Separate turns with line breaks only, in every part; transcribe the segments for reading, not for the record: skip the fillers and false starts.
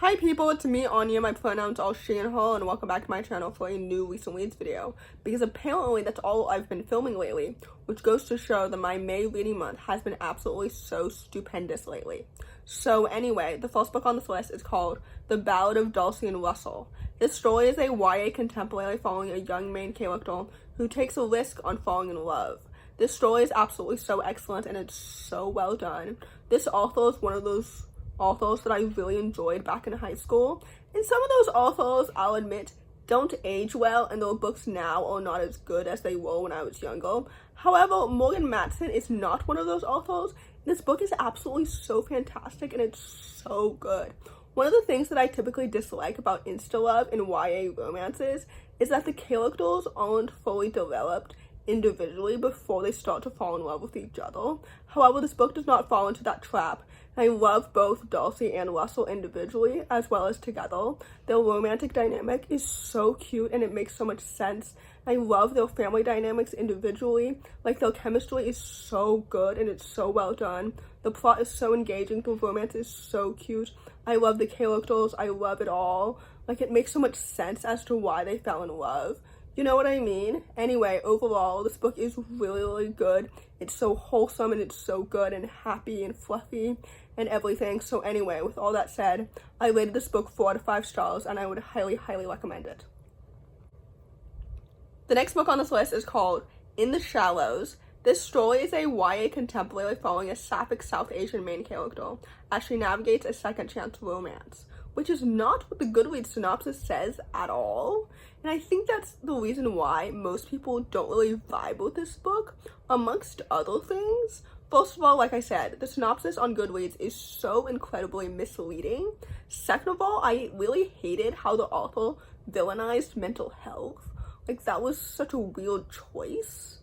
Hi people, it's me, Anja. My pronouns are she and her, and welcome back to my channel for a new recent reads video. Because apparently that's all I've been filming lately, which goes to show that my May reading month has been absolutely so stupendous lately. So anyway, the first book on this list is called The Ballad of Darcy and Russell. This story is a YA contemporary following a young main character who takes a risk on falling in love. This story is absolutely so excellent and it's so well done. This author is one of those authors that I really enjoyed back in high school, and some of those authors, I'll admit, don't age well, and their books now are not as good as they were when I was younger. However, Matson is not one of those authors. This book is absolutely so fantastic and it's so good. One of the things that I typically dislike about insta-love and YA romances is that the characters aren't fully developed individually before they start to fall in love with each other. However, this book does not fall into that trap. I love both Darcy and Russell individually as well as together. Their romantic dynamic is so cute and it makes so much sense. I love their family dynamics individually. Like, their chemistry is so good and it's so well done. The plot is so engaging. The romance is so cute. I love the characters. I love it all. Like, it makes so much sense as to why they fell in love. You know what I mean? Anyway, overall, this book is really, really good. It's so wholesome and it's so good and happy and fluffy and everything. So anyway, with all that said, I rated this book 4 out of 5 stars and I would highly, highly recommend it. The next book on this list is called In the Shallows. This story is a YA contemporary following a sapphic South Asian main character as she navigates a second chance romance, which is not what the Goodreads synopsis says at all. And I think that's the reason why most people don't really vibe with this book, amongst other things. First of all, like I said, the synopsis on Goodreads is so incredibly misleading. Second of all, I really hated how the author villainized mental health. Like, that was such a weird choice.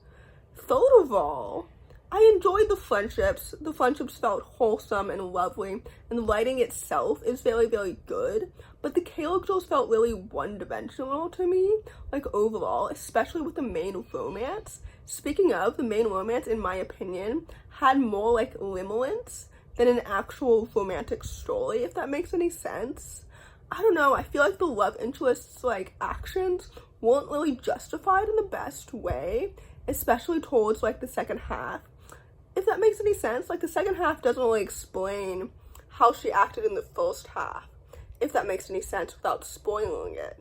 Third of all, I enjoyed the friendships. The friendships felt wholesome and lovely, and the writing itself is very, very good, but the characters felt really one-dimensional to me, like, overall, especially with the main romance. Speaking of, the main romance, in my opinion, had more, like, limerence than an actual romantic story, if that makes any sense. I don't know, I feel like the love interests, like, actions weren't really justified in the best way, especially towards, like, the second half. If that makes any sense, like, the second half doesn't really explain how she acted in the first half, if that makes any sense without spoiling it.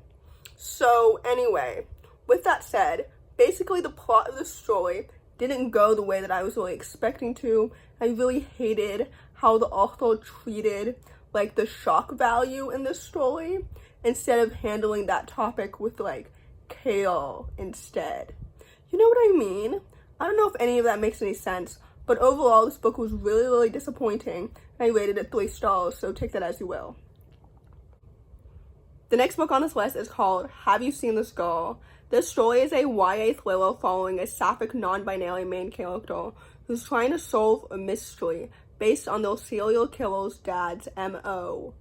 So anyway, with that said, basically the plot of the story didn't go the way that I was really expecting to. I really hated how the author treated, like, the shock value in this story instead of handling that topic with, like, care instead. You know what I mean? I don't know if any of that makes any sense, but overall this book was really, really disappointing. I rated it 3 stars, so take that as you will. The next book on this list is called Have You Seen This Girl? This story is a YA thriller following a sapphic non-binary main character who's trying to solve a mystery based on their serial killer's dad's MO.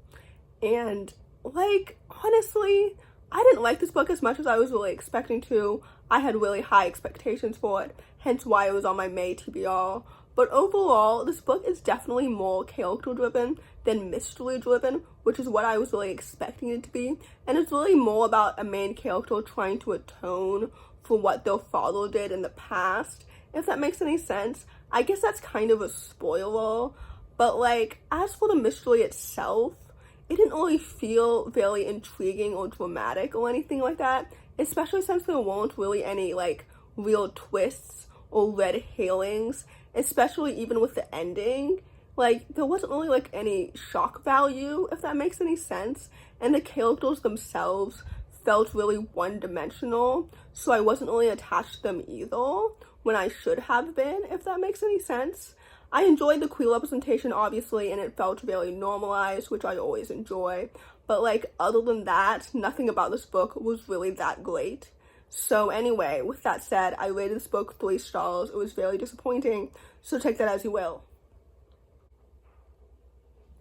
And, like, honestly, I didn't like this book as much as I was really expecting to. I had really high expectations for it, hence why it was on my May TBR. But overall, this book is definitely more character-driven than mystery-driven, which is what I was really expecting it to be. And it's really more about a main character trying to atone for what their father did in the past, if that makes any sense. I guess that's kind of a spoiler, but, like, as for the mystery itself, it didn't really feel very intriguing or dramatic or anything like that, especially since there weren't really any, like, real twists or red herrings, especially even with the ending. Like, there wasn't really, like, any shock value, if that makes any sense, and the characters themselves felt really one-dimensional, so I wasn't really attached to them either, when I should have been, if that makes any sense. I enjoyed the queer representation, obviously, and it felt very normalized, which I always enjoy. But, like, other than that, nothing about this book was really that great. So anyway, with that said, I rated this book 3 stars. It was very disappointing, so take that as you will.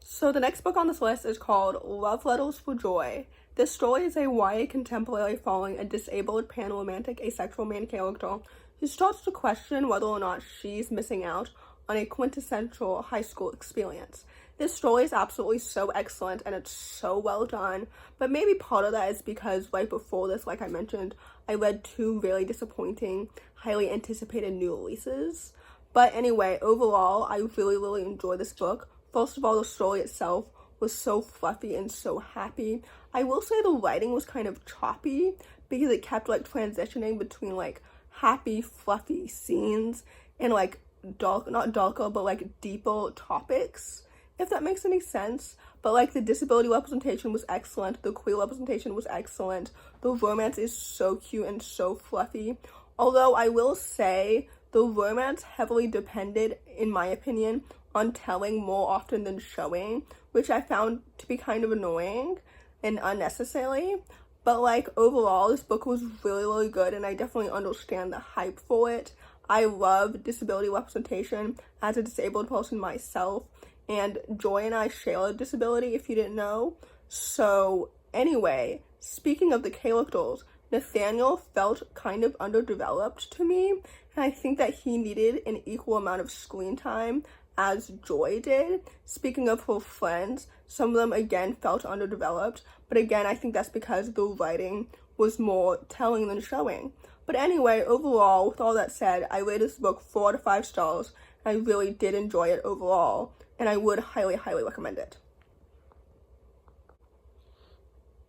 So the next book on this list is called Love Letters for Joy. This story is a YA contemporary following a disabled pan-romantic asexual main character who starts to question whether or not she's missing out on a quintessential high school experience. This story is absolutely so excellent and it's so well done, but maybe part of that is because right before this, like I mentioned, I read 2 really disappointing, highly anticipated new releases. But anyway, overall, I really enjoyed this book. First of all, the story itself was so fluffy and so happy. I will say the writing was kind of choppy because it kept like transitioning between like happy, fluffy scenes and like not darker, but like deeper topics, if that makes any sense. But like the disability representation was excellent, the queer representation was excellent, the romance is so cute and so fluffy. Although I will say the romance heavily depended, in my opinion, on telling more often than showing, which I found to be kind of annoying and unnecessary. But like overall, this book was really good, and I definitely understand the hype for it. I love disability representation as a disabled person myself, and Joy and I share a disability, if you didn't know. So anyway, speaking of the characters, Nathaniel felt kind of underdeveloped to me, and I think that he needed an equal amount of screen time as Joy did. Speaking of her friends, some of them again felt underdeveloped, but again, I think that's because the writing was more telling than showing. But anyway, overall, with all that said, I rated this book 4 out of 5 stars. I really did enjoy it overall, and I would highly recommend it.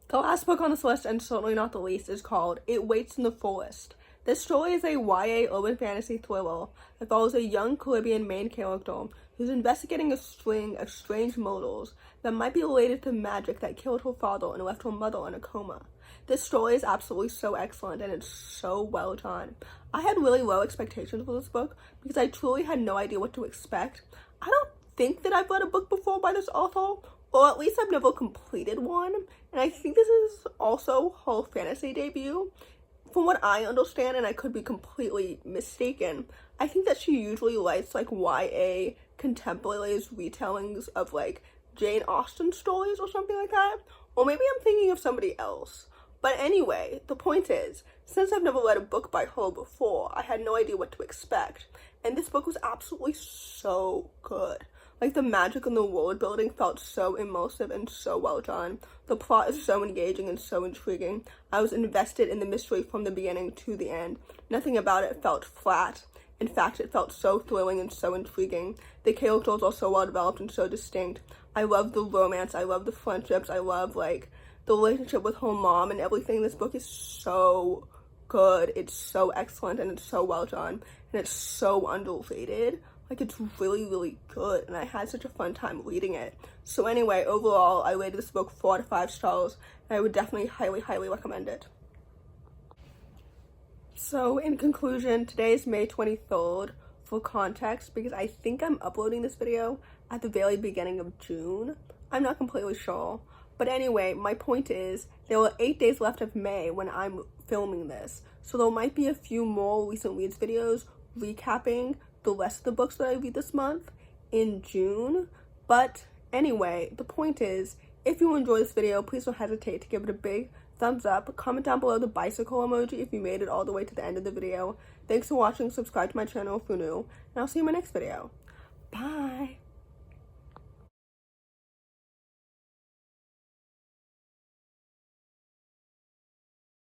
The last book on this list, and certainly not the least, is called It Waits in the Forest. This story is a YA urban fantasy thriller that follows a young Caribbean main character who's investigating a string of strange murders that might be related to magic that killed her father and left her mother in a coma. This story is absolutely so excellent and it's so well done. I had really low expectations for this book because I truly had no idea what to expect. I don't think that I've read a book before by this author, or at least I've never completed one, and I think this is also her fantasy debut. From what I understand, and I could be completely mistaken, I think that she usually writes like YA contemporaries retellings of like Jane Austen stories or something like that, or maybe I'm thinking of somebody else. But anyway, the point is, since I've never read a book by her before, I had no idea what to expect, and this book was absolutely so good. Like, the magic and the world building felt so immersive and so well done. The plot is so engaging and so intriguing. I was invested in the mystery from the beginning to the end. Nothing about it felt flat. In fact, it felt so thrilling and so intriguing. The characters are so well developed and so distinct. I love the romance. I love the friendships. I love, like, the relationship with her mom and everything. This book is so good. It's so excellent and it's so well done. And it's so underrated. Like, it's really good, and I had such a fun time reading it. So anyway, overall, I rated this book 4 out of 5 stars, and I would definitely highly recommend it. So in conclusion, today is May 23rd. For context, because I think I'm uploading this video at the very beginning of June. I'm not completely sure. But anyway, my point is, there are 8 days left of May when I'm filming this. So there might be a few more recent reads videos recapping the rest of the books that I read this month in June. But anyway, the point is, if you enjoy this video, please don't hesitate to give it a big thumbs up. Comment down below the bicycle emoji if you made it all the way to the end of the video. Thanks for watching. Subscribe to my channel if you're new, and I'll see you in my next video. Bye!